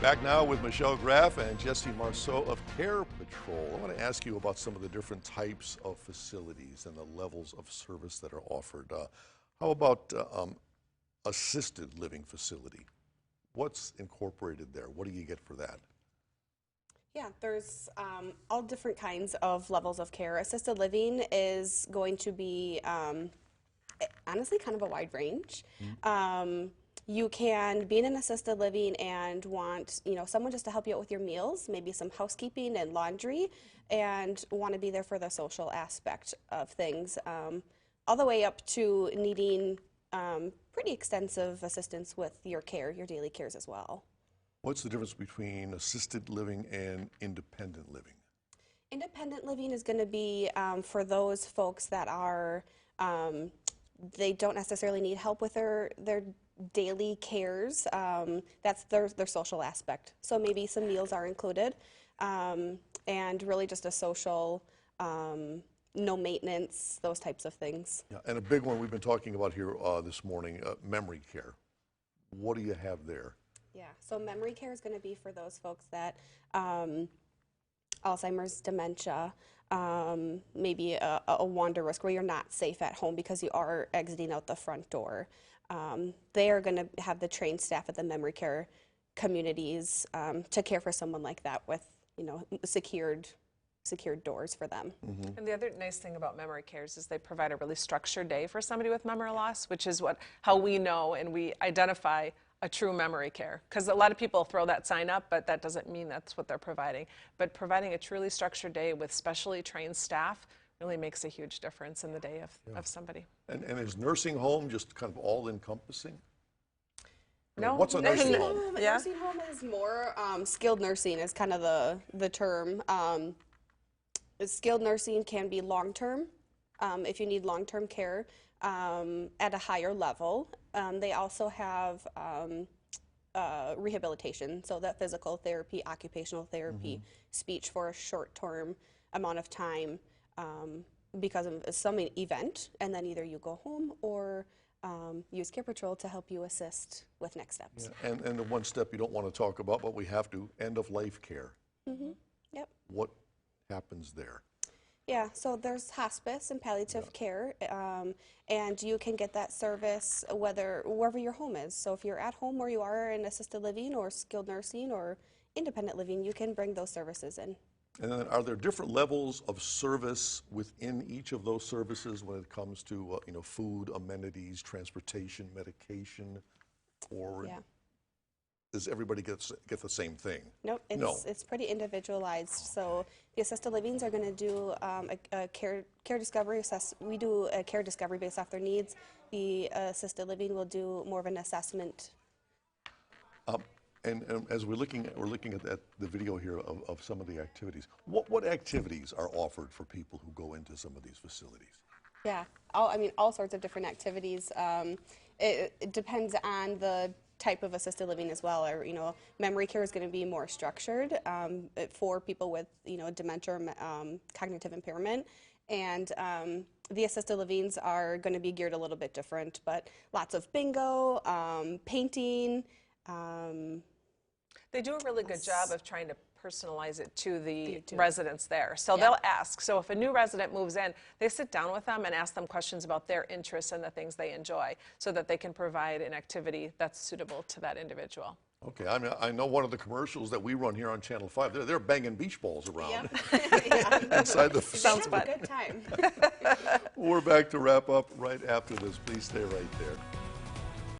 Back now with Michelle Graff and Jesse Marceau of Care Patrol. I want to ask you about some of the different types of facilities and the levels of service that are offered. How about assisted living facility? What's incorporated there? What do you get for that? Yeah, there's all different kinds of levels of care. Assisted living is going to be honestly kind of a wide range. You can be in an assisted living and want, someone just to help you out with your meals, maybe some housekeeping and laundry, and want to be there for the social aspect of things, all the way up to needing pretty extensive assistance with your care, your daily cares as well. What's the difference between assisted living and independent living? Independent living is going to be for those folks that are, they don't necessarily need help with their daily cares. That's their social aspect. So maybe some meals are included, and really just a social, no maintenance, those types of things. Yeah, and a big one we've been talking about here this morning, memory care. What do you have there? Yeah, so memory care is going to be for those folks that Alzheimer's, dementia, maybe a wander risk where you're not safe at home because you are exiting out the front door. They are going to have the trained staff at the memory care communities to care for someone like that with, secured doors for them. Mm-hmm. And the other nice thing about memory cares is they provide a really structured day for somebody with memory loss, which is how we know and we identify a true memory care. Because a lot of people throw that sign up, but that doesn't mean that's what they're providing. But providing a truly structured day with specially trained staff really makes a huge difference in the day of somebody. And is nursing home just kind of all-encompassing? No. What's a nursing home? Yeah. Nursing home is more skilled nursing is kind of the term. Skilled nursing can be long-term if you need long-term care at a higher level. They also have rehabilitation, so that physical therapy, occupational therapy, speech for a short-term amount of time because of some event, and then either you go home or use Care Patrol to help you assist with next steps. Yeah, and the one step you don't want to talk about, but we have to, end-of-life care. Yep. What happens there? Yeah, so there's hospice and palliative care, and you can get that service wherever your home is. So if you're at home where you are in assisted living or skilled nursing or independent living, you can bring those services in. And then are there different levels of service within each of those services when it comes to food, amenities, transportation, medication, or does everybody get the same thing? Nope, it's pretty individualized. So the assisted livings are going to do a care discovery. We do a care discovery based off their needs. The assisted living will do more of an assessment. And as we're looking at the video here of some of the activities, what activities are offered for people who go into some of these facilities? Yeah, all sorts of different activities. It depends on the type of assisted living as well. Or, memory care is going to be more structured for people with, dementia or cognitive impairment. And the assisted livings are going to be geared a little bit different, but lots of bingo, painting. They do a really good job of trying to personalize it to the residents there. So they'll ask. So if a new resident moves in, they sit down with them and ask them questions about their interests and the things they enjoy so that they can provide an activity that's suitable to that individual. Okay, I know one of the commercials that we run here on Channel 5, they're banging beach balls around inside the facility. Sounds fun. Good time. We're back to wrap up right after this. Please stay right there.